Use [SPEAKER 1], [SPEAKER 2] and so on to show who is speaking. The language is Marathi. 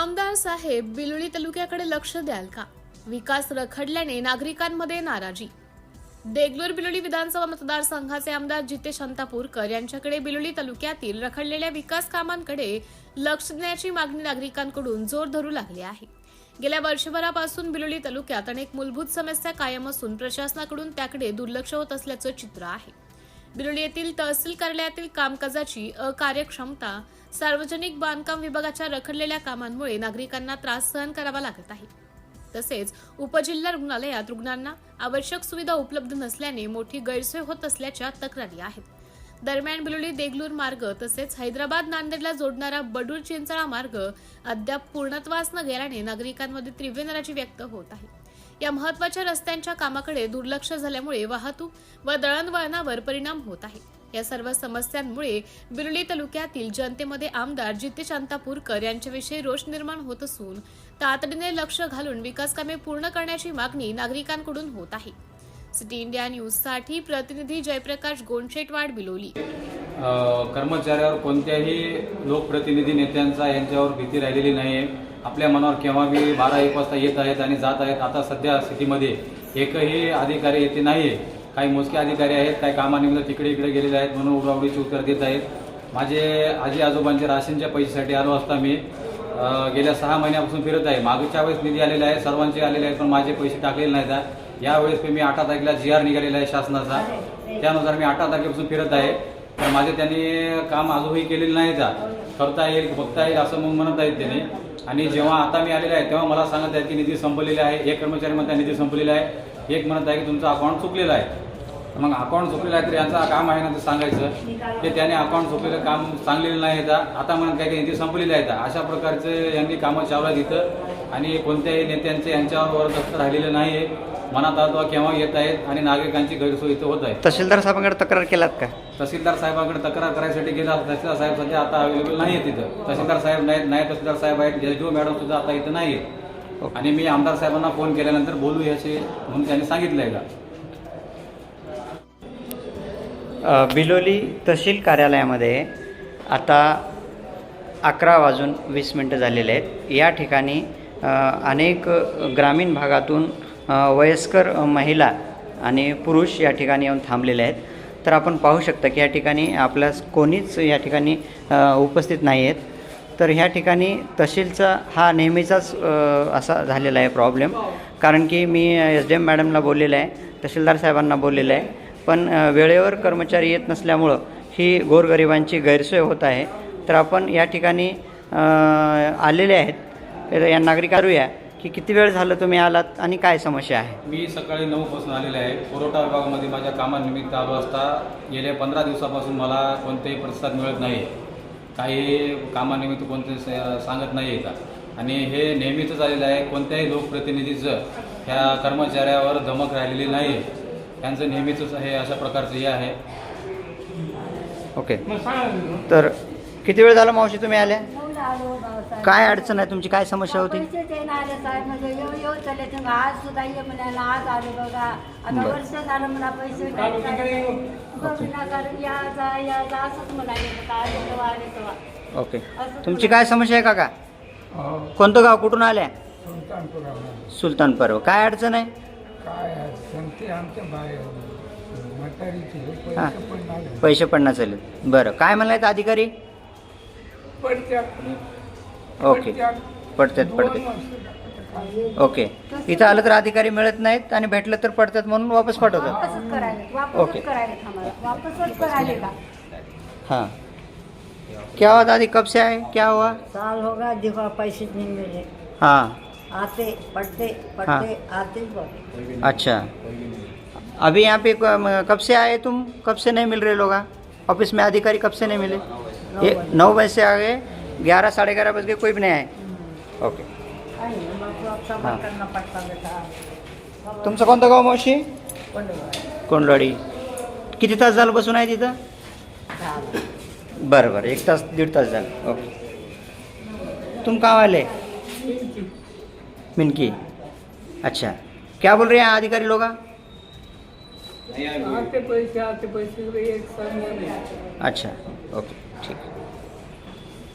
[SPEAKER 1] आमदार साहेब बिलोली तालुक्याकडे लक्ष द्याल का? विकास रखडल्याने नागरिकांमध्ये नाराजी। देगलूर बिलोली विधानसभा मतदारसंघाचे आमदार जितेश अंतापूरकर यांच्याकडे बिलोली तालुक्यातील रखडलेल्या विकास कामांकडे लक्ष देण्याची मागणी नागरिकांकडून जोर धरू लागली आहे। गेल्या वर्षभरापासून बिलोली तालुक्यात अनेक मूलभूत समस्या कायम असून प्रशासनाकडून त्याकडे दुर्लक्ष होत असल्याचं चित्र आहे। बिलोली येथील तहसील कार्यालयातील कामकाजाची अकार्यक्षमता, सार्वजनिक बांधकाम विभागाच्या रखडलेल्या कामांमुळे नागरिकांना त्रास सहन करावा लागत आहे। तसेच उपजिल्हा रुग्णालयात रुग्णांना आवश्यक सुविधा उपलब्ध नसल्याने मोठी गैरसोय होत असल्याच्या तक्रारी आहेत। दरम्यान बिलोली देगलूर मार्ग तसेच हैदराबाद नांदेडला जोडणारा बडूर चिंचळा मार्ग अद्याप पूर्णत्वास न गेल्याने नागरिकांमध्ये तीव्र नाराजी व्यक्त होत आहे। या महत्त्वाच्या रस्त्यांच्या कामाकडे दुर्लक्ष झाल्यामुळे वाहतूक व दळणवळणावर परिणाम होत आहे। या सर्व समस्यांमुळे बिलोली तालुक्यातील जनतेमध्ये आमदार जितेश अंतापूरकर यांच्याविषयी रोष निर्माण होत असून तातडीने लक्ष घालून विकास कामे पूर्ण करण्याची मागणी नागरिकांकडून होत आहे। सिटी इंडिया न्यूज साठी प्रतिनिधी जयप्रकाश गोंडशेटवाड, बिलोली।
[SPEAKER 2] कर्मचाऱ्यावर कोणत्याही लोकप्रतिनिधी नेत्यांचा यांच्यावर भीती राहिलेली नाहीये। आपल्या मनावर केव्हा बी 12-1 वाजता येत आहेत आणि जात आहेत। आता सध्या सिटीमध्ये एकही अधिकारी येथे नाहीये। काही मोजके अधिकारी आहेत, काही कामानिमित्त तिकडे इकडे गेलेले आहेत म्हणून उडावडीची उत्तर देत आहेत। माझे आजी आजोबांच्या राशनच्या पैशासाठी आलो असता मी गेल्या 6 महिन्यापासून फिरत आहे। मागच्या वेळेस निधी आलेला आहे, सर्वांचे आलेले आहेत, पण माझे पैसे टाकलेले नाहीत। यावेळेस मी 8 तारखेला GR निघालेला आहे शासनाचा, त्यानुसार मी 8 तारखेपासून फिरत आहे। तर माझे त्यांनी काम अजूनही केलेले नाहीत। करता येईल, बघता येईल असं म्हणत आहेत त्यांनी। आणि जेव्हा आता मी आलेला आहे तेव्हा मला सांगत आहेत की निधी संपलेला आहे। एक कर्मचारी म्हणतात निधी संपलेला आहे, एक म्हणत आहे की तुमचं अकाउंट चुकलेलं आहे। मग अकाउंट चुकलेलं आहे तर यांचं काम आहे ना ते सांगायचं की त्याने अकाउंट चुकलेलं काम सांगलेलं नाही आहे। आता म्हणत काय की निधी संपलेले आहेत। अशा प्रकारचे यांनी कामं चालू आहेत इथं आणि कोणत्याही नेत्यांचे यांच्यावर दस्त राहिलेलं नाही आहे। मनात आता केव्हा येत आहेत आणि नागरिकांची गैरसोय इथं होत आहे।
[SPEAKER 3] तहसीलदार साहेबांकडे तक्रार केलात का?
[SPEAKER 2] तहसीलदार साहेबांकडे तक्रार करायसाठी गेला। तहसीलदार साहेब सध्या आता अवेलेबल नाही आहे तिथं। तहसीलदार साहेब नाहीत तहसीलदार साहेब आहेत, SDO मॅडम सुद्धा आता इथं नाही आहेत। आणि मी आमदार साहेबांना फोन केल्यानंतर बोलू याचे म्हणून त्यांनी सांगितलंय का।
[SPEAKER 3] बिलोली तहसील कार्यालयामध्ये आता 11:20 झालेले आहेत। या ठिकाणी अनेक ग्रामीण भागातून वयस्कर महिला आणि पुरुष या ठिकाणी येऊन थांबलेले आहेत। तर आपण पाहू शकता की या ठिकाणी आपल्या कोणीच या ठिकाणी उपस्थित नाही आहेत। तर ह्या ठिकाणी तहसीलचा हा नेहमीचाच असा झालेला आहे प्रॉब्लेम। कारण की मी SDM मॅडमला बोललेलं आहे, तहसीलदार साहेबांना बोललेलं आहे, पण वेळेवर कर्मचारी येत नसल्यामुळं ही गोरगरिबांची गैरसोय होत आहे। तर आपण या ठिकाणी आलेले आहेत, या नागरिकांना की किती वेळ झालं तुम्ही आलात आणि काय समस्या आहे?
[SPEAKER 2] मी सकाळी 9 पासून आलेले आहे। पुरवठा विभागामध्ये माझ्या कामानिमित्त आलो असता गेल्या 15 दिवसापासून मला कोणतेही प्रतिसाद मिळत नाही। काही कामानिमित्त कोणते सांगत नाही येतात आणि हे नेहमीच आलेलं आहे। कोणत्याही लोकप्रतिनिधीचं ह्या कर्मचाऱ्यावर धमक राहिलेली नाही। त्यांचं नेहमीच हे अशा प्रकारचं हे आहे।
[SPEAKER 3] ओके, तर किती वेळ झाला मावशी तुम्ही आल्या? काय अडचण आहे तुमची? काय समस्या होती? ओके, तुमची काय समस्या आहे काका? कोणतं गाव, कुठून आल्या? सुलतानपूर। काय अडचण आहे? पैसे पडणार चालेल। बरं, काय म्हणाले अधिकारी? ओके, पडतात। ओके, इथं आलं तर अधिकारी मिळत नाहीत आणि भेटलं तर पडतात म्हणून वापस पाठवतात। ओके, हाँ, क्या हुआ दादी, कब से आए, क्या हुआ?
[SPEAKER 4] साल होगा, देखो पैसे नहीं मिले।
[SPEAKER 3] हाँ,
[SPEAKER 4] आते पढ़ते
[SPEAKER 3] हाँ।
[SPEAKER 4] आते
[SPEAKER 3] अच्छा, अभी यहाँ पे कब से आए तुम? कब से नहीं मिल रहे लोग? ऑफिस में अधिकारी कब से नहीं मिले? ये 9 बजे से आ गए, 11 साढ़े 11 बज गए, कोई भी नहीं आए। ओके, हाँ।
[SPEAKER 4] करना पड़ता बेटा।
[SPEAKER 3] तुमचं कोणतं गाव मावशी? कोंडवाडी। किती तास झालं बसून आहे तिथं? बरं, 1 तास 1.5 तास झालं। ओके, तुम कहाँ वाले? मिनकी। अच्छा, क्या बोल रहे हैं अधिकारी लोग?
[SPEAKER 5] आते पैसे एक संग।
[SPEAKER 3] अच्छा, ओके, ठीक है।